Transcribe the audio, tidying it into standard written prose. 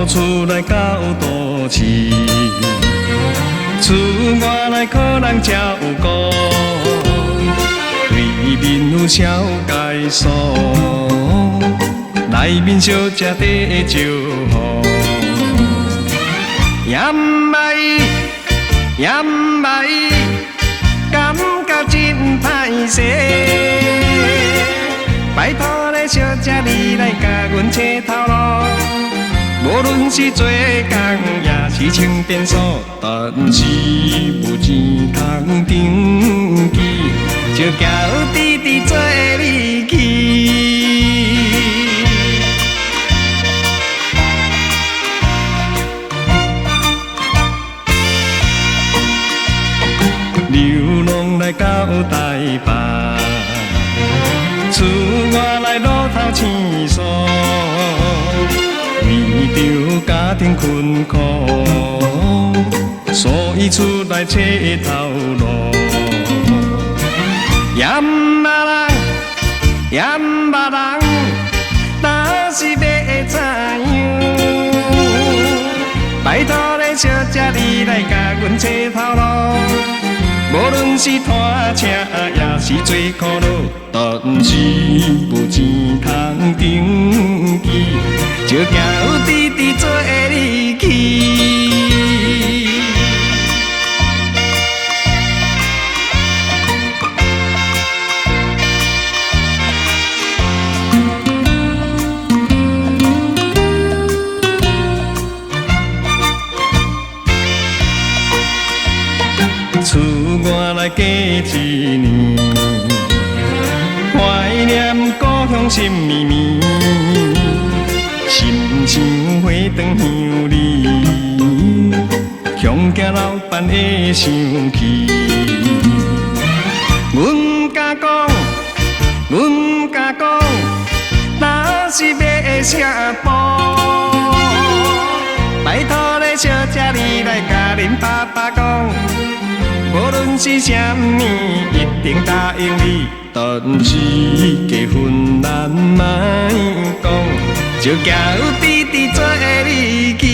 厝来到都市，厝外来可人照顾，对面有小介所，内面小姐在招呼，也唔爱，也唔爱，感觉真歹势。拜托咧，小姐你来甲阮找头路。无论是做工也是穿便所，但是无钱通登记，就叫弟弟做你去。流浪来到台北，厝外来路头青山。为着家庭困苦，所以出来找头路。也唔捌人，也唔捌人，哪是要怎样？拜托咧，小姐你来甲阮找头路。无论是拖车也是做苦劳，但是无钱通登记，就叫弟弟做你去。厝外来过一年，怀念故乡心绵绵，心像花灯香里，乡家老伴会想起。阮甲讲，阮甲讲，若是要啥补，拜托咧，小姐你来甲恁爸爸讲。无论是啥物，一定答应你。但是结婚咱莫讲，就叫弟弟做你去。